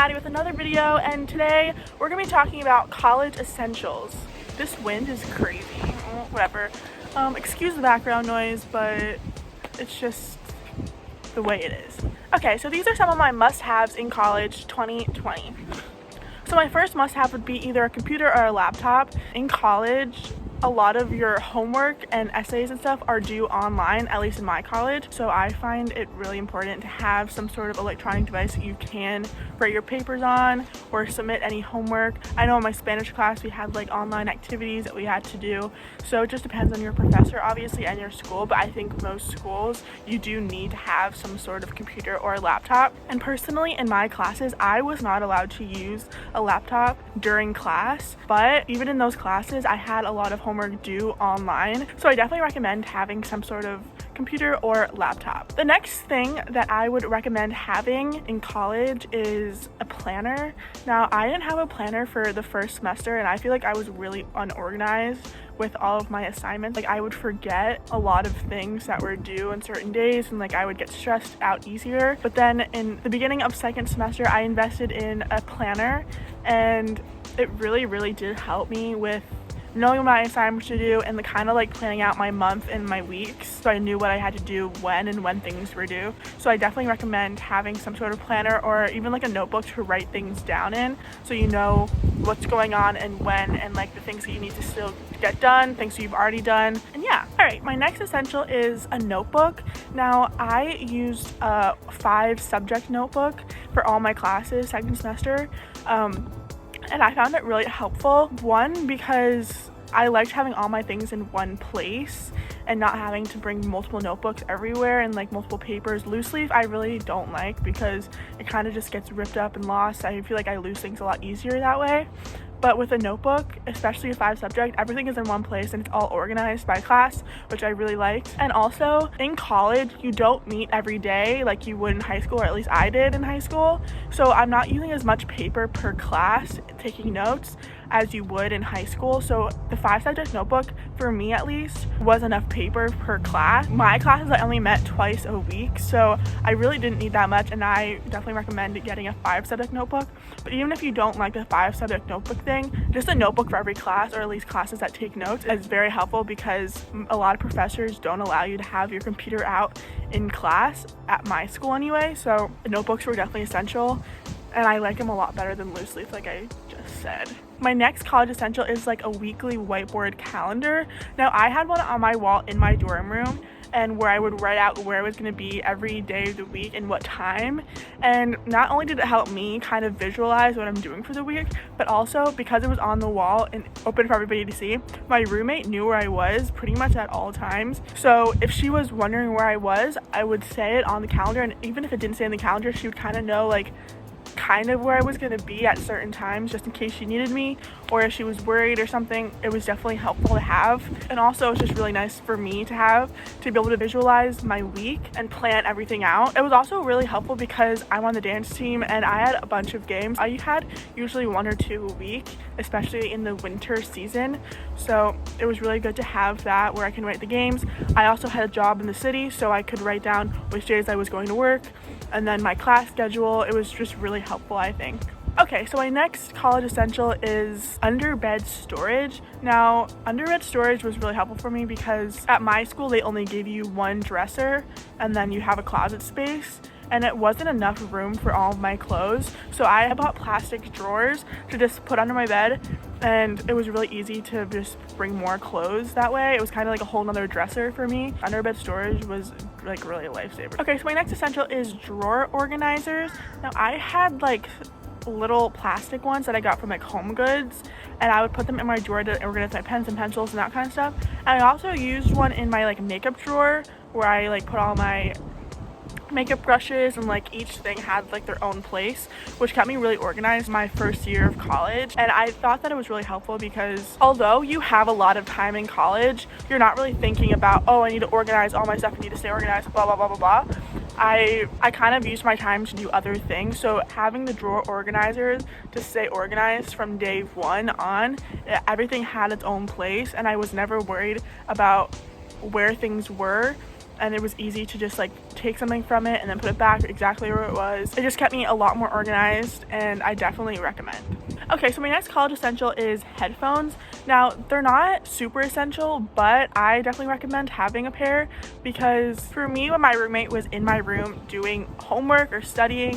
Maddie with another video, and today we're going to be talking about college essentials. This wind is crazy. Whatever. Excuse the background noise, but it's just the way it is. Okay, so these are some of my must-haves in college 2020. So my first must-have would be either a computer or a laptop. In college, a lot of your homework and essays and stuff are due online, at least in my college. So I find it really important to have some sort of electronic device that you can write your papers on or submit any homework. I know in my Spanish class we had like online activities that we had to do. So it just depends on your professor, obviously, and your school. But I think most schools, you do need to have some sort of computer or laptop. And personally, in my classes, I was not allowed to use a laptop during class. But even in those classes, I had a lot of homework due online, so I definitely recommend having some sort of computer or laptop. The next thing that I would recommend having in college is a planner. Now, I didn't have a planner for the first semester, and I feel like I was really unorganized with all of my assignments. Like, I would forget a lot of things that were due on certain days, and like I would get stressed out easier. But then in the beginning of second semester, I invested in a planner, and it really did help me with knowing my assignments to do and the kind of like planning out my month and my weeks, so I knew what I had to do when and when things were due. So I definitely recommend having some sort of planner or even like a notebook to write things down in, so you know what's going on and when, and like the things that you need to still get done, things that you've already done. And yeah, all right, my next essential is a notebook. Now, I used a 5-subject notebook for all my classes second semester, and I found it really helpful. One, because I liked having all my things in one place and not having to bring multiple notebooks everywhere and like multiple papers. Loose leaf I really don't like because it kind of just gets ripped up and lost. I feel like I lose things a lot easier that way. But with a notebook, especially a 5-subject, everything is in one place and it's all organized by class, which I really liked. And also, in college, you don't meet every day like you would in high school, or at least I did in high school. So I'm not using as much paper per class taking notes as you would in high school. So the 5-subject notebook, for me at least, was enough paper per class. My classes, I only met twice a week, so I really didn't need that much, and I definitely recommend getting a 5-subject notebook. But even if you don't like the 5-subject notebook thing, just a notebook for every class, or at least classes that take notes, is very helpful because a lot of professors don't allow you to have your computer out in class, at my school anyway. So notebooks were definitely essential, and I like them a lot better than loose leaf, like I just said. My next college essential is like a weekly whiteboard calendar. Now, I had one on my wall in my dorm room, and where I would write out where I was going to be every day of the week and what time. And not only did it help me kind of visualize what I'm doing for the week, but also because it was on the wall and open for everybody to see, my roommate knew where I was pretty much at all times. So if she was wondering where I was, I would say it on the calendar, and even if it didn't say on the calendar, she would kind of know like kind of where I was going to be at certain times, just in case she needed me, or if she was worried or something. It was definitely helpful to have. And also, it's just really nice for me to have, to be able to visualize my week and plan everything out. It was also really helpful because I'm on the dance team and I had a bunch of games. I had usually 1 or 2 a week, especially in the winter season. So it was really good to have that where I can write the games. I also had a job in the city, so I could write down which days I was going to work, and then my class schedule. It was just really helpful, I think. Okay, so my next college essential is underbed storage. Now, underbed storage was really helpful for me because at my school they only gave you 1 dresser and then you have a closet space, and it wasn't enough room for all of my clothes. So I bought plastic drawers to just put under my bed, and it was really easy to just bring more clothes that way. It was kind of like a whole nother dresser for me. Underbed storage was like really a lifesaver. Okay, so my next essential is drawer organizers. Now, I had like little plastic ones that I got from like Home Goods, and I would put them in my drawer to organize my pens and pencils and that kind of stuff. And I also used one in my like makeup drawer where I like put all my makeup brushes, and like each thing had like their own place, which kept me really organized my first year of college. And I thought that it was really helpful because although you have a lot of time in college, you're not really thinking about, oh, I need to organize all my stuff, I need to stay organized, blah blah blah blah blah. I kind of used my time to do other things, so having the drawer organizers to stay organized from day 1 on, everything had its own place, and I was never worried about where things were, and it was easy to just like take something from it and then put it back exactly where it was. It just kept me a lot more organized, and I definitely recommend. Okay, so my next college essential is headphones. Now, they're not super essential, but I definitely recommend having a pair, because for me, when my roommate was in my room doing homework or studying,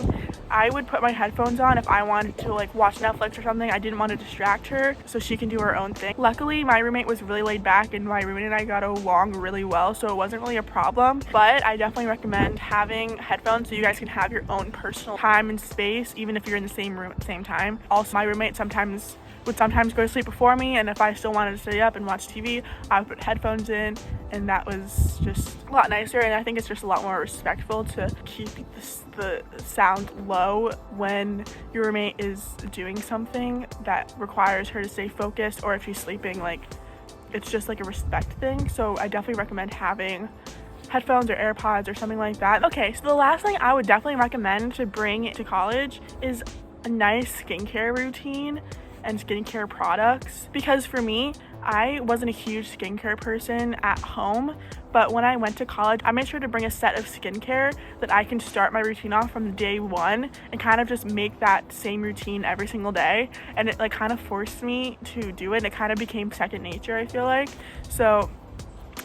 I would put my headphones on if I wanted to like watch Netflix or something. I didn't want to distract her so she can do her own thing. Luckily, my roommate was really laid back, and my roommate and I got along really well, so it wasn't really a problem. But I definitely recommend having headphones so you guys can have your own personal time and space, even if you're in the same room at the same time. Also, my roommate would sometimes go to sleep before me, and if I still wanted to stay up and watch TV, I would put headphones in, and that was just a lot nicer. And I think it's just a lot more respectful to keep the sound low when your roommate is doing something that requires her to stay focused, or if she's sleeping, like it's just like a respect thing. So I definitely recommend having headphones or AirPods or something like that. Okay, so the last thing I would definitely recommend to bring to college is a nice skincare routine and skincare products, because for me, I wasn't a huge skincare person at home, but when I went to college, I made sure to bring a set of skincare that I can start my routine off from day one and kind of just make that same routine every single day. And it like kind of forced me to do it, and it kind of became second nature, I feel like. So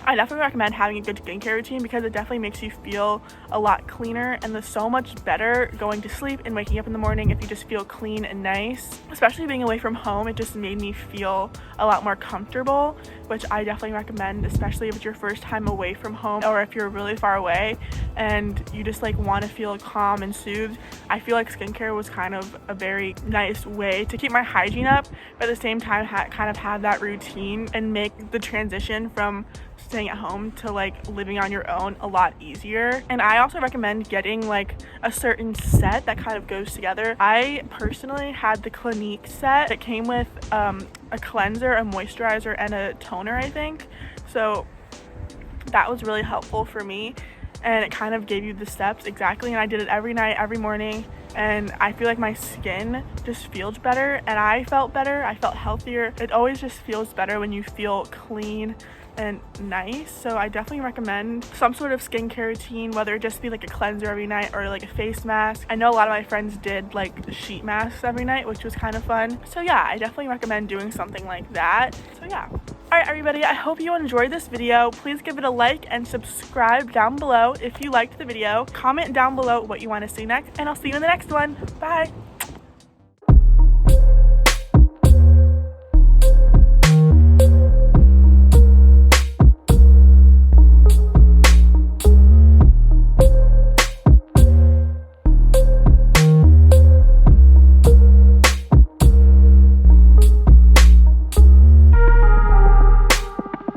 I definitely recommend having a good skincare routine, because it definitely makes you feel a lot cleaner, and it's so much better going to sleep and waking up in the morning if you just feel clean and nice. Especially being away from home, it just made me feel a lot more comfortable, which I definitely recommend, especially if it's your first time away from home, or if you're really far away and you just like want to feel calm and soothed. I feel like skincare was kind of a very nice way to keep my hygiene up, but at the same time kind of have that routine and make the transition from staying at home to like living on your own a lot easier. And I also recommend getting like a certain set that kind of goes together. I personally had the Clinique set. It came with a cleanser, a moisturizer, and a toner, I think. So that was really helpful for me, and it kind of gave you the steps exactly, and I did it every night, every morning, and I feel like my skin just feels better, and I felt better. I felt healthier. It always just feels better when you feel clean and nice. So I definitely recommend some sort of skincare routine, whether it just be like a cleanser every night or like a face mask. I know a lot of my friends did like sheet masks every night, which was kind of fun. So yeah, I definitely recommend doing something like that. So yeah. Alright everybody, I hope you enjoyed this video. Please give it a like and subscribe down below if you liked the video. Comment down below what you want to see next, and I'll see you in the next one. Bye!